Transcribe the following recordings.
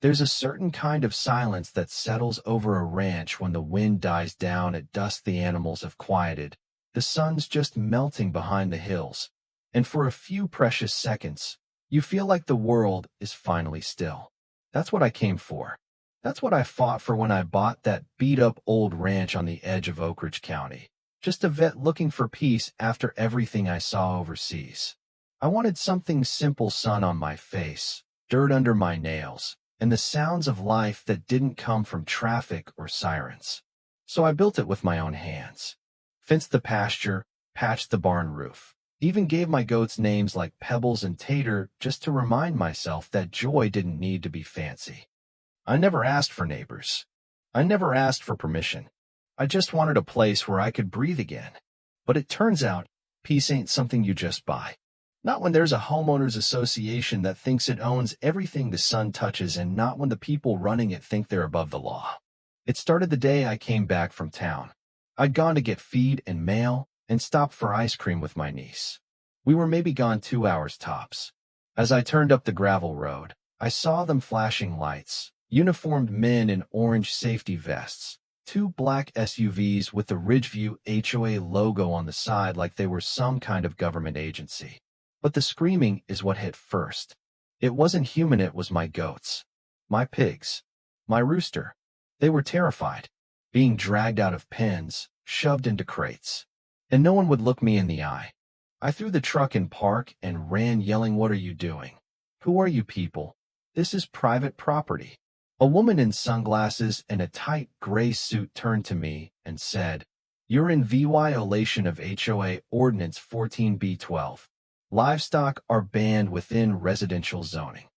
There's a certain kind of silence that settles over a ranch when the wind dies down at dusk. The animals have quieted. The sun's just melting behind the hills. And for a few precious seconds, you feel like the world is finally still. That's what I came for. That's what I fought for when I bought that beat-up old ranch on the edge of Oak Ridge County. Just a vet looking for peace after everything I saw overseas. I wanted something simple: sun on my face, dirt under my nails, and the sounds of life that didn't come from traffic or sirens. So I built it with my own hands. Fenced the pasture, patched the barn roof, even gave my goats names like Pebbles and Tater just to remind myself that joy didn't need to be fancy. I never asked for neighbors. I never asked for permission. I just wanted a place where I could breathe again. But it turns out, peace ain't something you just buy. Not when there's a homeowners association that thinks it owns everything the sun touches, and not when the people running it think they're above the law. It started the day I came back from town. I'd gone to get feed and mail and stopped for ice cream with my niece. We were maybe gone 2 hours tops. As I turned up the gravel road, I saw them flashing lights. Uniformed men in orange safety vests, 2 black SUVs with the Ridgeview HOA logo on the side like they were some kind of government agency. But the screaming is what hit first. It wasn't human, it was my goats. My pigs. My rooster. They were terrified, being dragged out of pens, shoved into crates. And no one would look me in the eye. I threw the truck in park and ran yelling, "What are you doing? Who are you people? This is private property." A woman in sunglasses and a tight gray suit turned to me and said, "You're in violation of HOA Ordinance 14B12. Livestock are banned within residential zoning."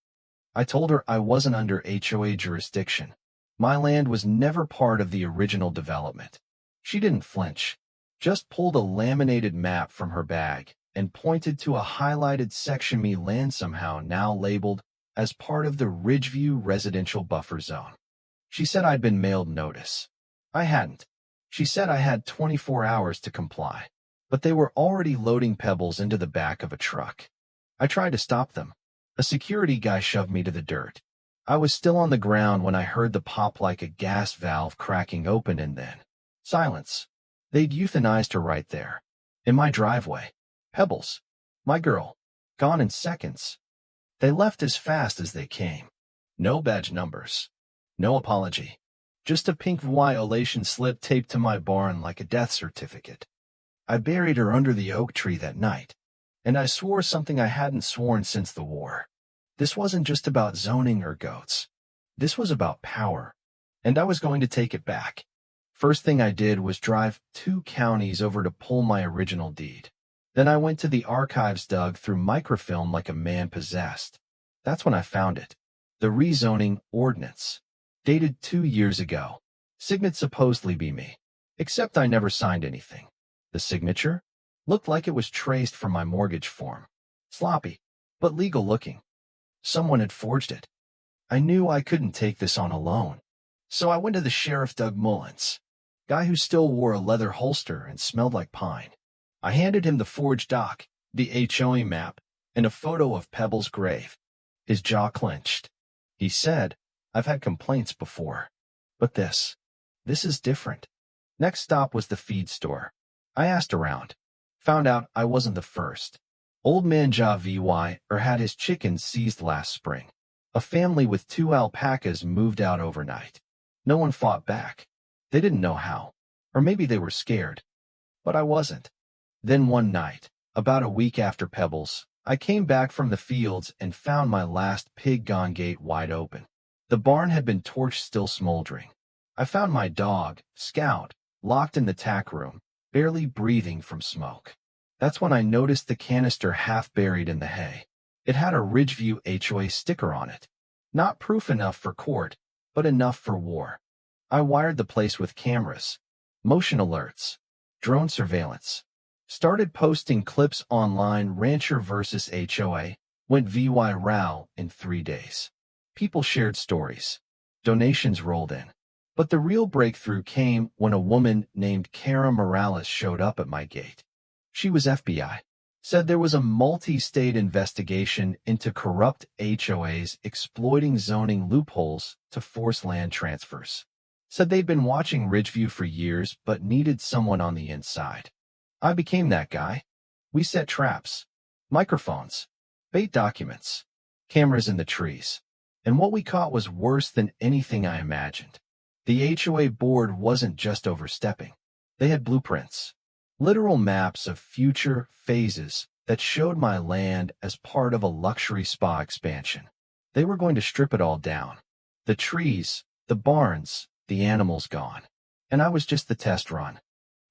I told her I wasn't under HOA jurisdiction. My land was never part of the original development. She didn't flinch, just pulled a laminated map from her bag and pointed to a highlighted section me land somehow now labeled as part of the Ridgeview Residential Buffer Zone. She said I'd been mailed notice. I hadn't. She said I had 24 hours to comply, but they were already loading pebbles into the back of a truck. I tried to stop them. A security guy shoved me to the dirt. I was still on the ground when I heard the pop like a gas valve cracking open, and then silence. They'd euthanized her right there, in my driveway. Pebbles, my girl, gone in seconds. They left as fast as they came. No badge numbers. No apology. Just a pink violation slip taped to my barn like a death certificate. I buried her under the oak tree that night, and I swore something I hadn't sworn since the war. This wasn't just about zoning or goats. This was about power, and I was going to take it back. First thing I did was drive 2 counties over to pull my original deed. Then I went to the archives, dug through microfilm like a man possessed. That's when I found it. The rezoning ordinance. Dated 2 years ago. Signet supposedly be me. Except I never signed anything. The signature? Looked like it was traced from my mortgage form. Sloppy, but legal looking. Someone had forged it. I knew I couldn't take this on alone. So I went to the sheriff, Doug Mullins. Guy who still wore a leather holster and smelled like pine. I handed him the forged doc, the HOA map, and a photo of Pebbles' grave. His jaw clenched. He said, "I've had complaints before, but this is different." Next stop was the feed store. I asked around. Found out I wasn't the first. Old man Ja VY had his chickens seized last spring. A family with 2 alpacas moved out overnight. No one fought back. They didn't know how. Or maybe they were scared. But I wasn't. Then one night, about a week after Pebbles, I came back from the fields and found my last pig gone, gate wide open. The barn had been torched, still smoldering. I found my dog, Scout, locked in the tack room, barely breathing from smoke. That's when I noticed the canister half buried in the hay. It had a Ridgeview HOA sticker on it. Not proof enough for court, but enough for war. I wired the place with cameras, motion alerts, drone surveillance. Started posting clips online. Rancher versus HOA went viral in 3 days. People shared stories. Donations rolled in. But the real breakthrough came when a woman named Cara Morales showed up at my gate. She was FBI. said there was a multi-state investigation into corrupt HOAs exploiting zoning loopholes to force land transfers. Said they'd been watching Ridgeview for years but needed someone on the inside. I became that guy. We set traps, microphones, bait documents, cameras in the trees. And what we caught was worse than anything I imagined. The HOA board wasn't just overstepping. They had blueprints, literal maps of future phases that showed my land as part of a luxury spa expansion. They were going to strip it all down. The trees, the barns, the animals gone. And I was just the test run.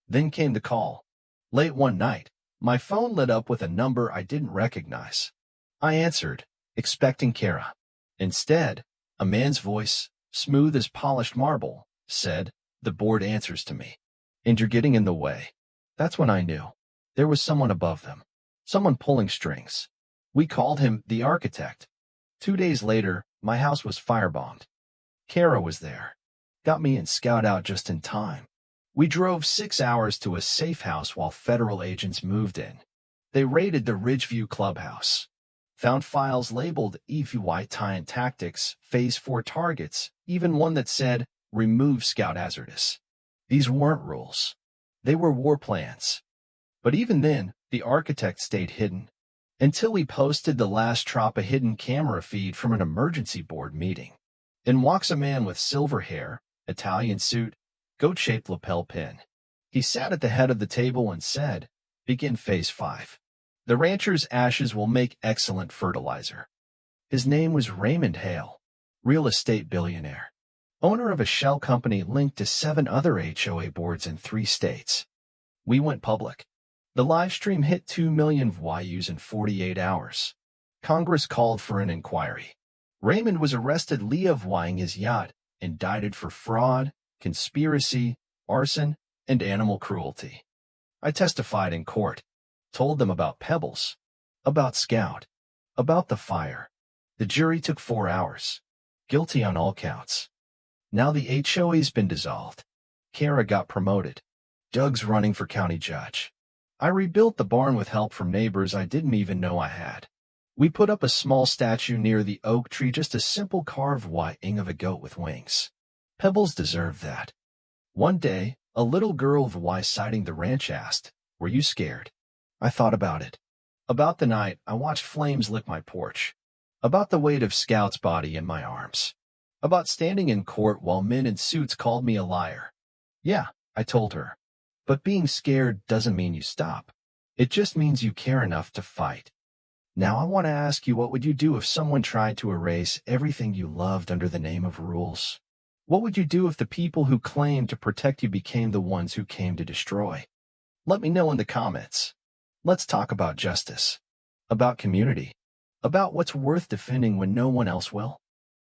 Then came the call. Late one night, my phone lit up with a number I didn't recognize. I answered, expecting Kara. Instead, a man's voice, smooth as polished marble, said, "The board answers to me. And you're getting in the way." That's when I knew. There was someone above them. Someone pulling strings. We called him the architect. 2 days later, my house was firebombed. Kara was there. Got me and Scout out just in time. We drove 6 hours to a safe house while federal agents moved in. They raided the Ridgeview clubhouse. Found files labeled Euthanized tactics, Phase 4 targets, even one that said, "Remove Scout hazardous." These weren't rules. They were war plans. But even then, the architect stayed hidden. Until we posted the last drop a hidden camera feed from an emergency board meeting. In walks a man with silver hair, Italian suit, goat-shaped lapel pin. He sat at the head of the table and said, "Begin Phase 5. The rancher's ashes will make excellent fertilizer." His name was Raymond Hale, real estate billionaire, owner of a shell company linked to 7 other HOA boards in 3 states. We went public. The live stream hit 2 million views in 48 hours. Congress called for an inquiry. Raymond was arrested leaving his yacht, indicted for fraud, conspiracy, arson, and animal cruelty. I testified in court, told them about Pebbles, about Scout, about the fire. The jury took 4 hours. Guilty on all counts. Now the HOA's been dissolved. Kara got promoted. Doug's running for county judge. I rebuilt the barn with help from neighbors I didn't even know I had. We put up a small statue near the oak tree, just a simple carved whiting of a goat with wings. Pebbles deserved that. One day, a little girl sighting the ranch asked, "Were you scared?" I thought about it. About the night I watched flames lick my porch. About the weight of Scout's body in my arms. About standing in court while men in suits called me a liar. Yeah, I told her. But being scared doesn't mean you stop. It just means you care enough to fight. Now I want to ask you, what would you do if someone tried to erase everything you loved under the name of rules? What would you do if the people who claimed to protect you became the ones who came to destroy? Let me know in the comments. Let's talk about justice, about community, about what's worth defending when no one else will.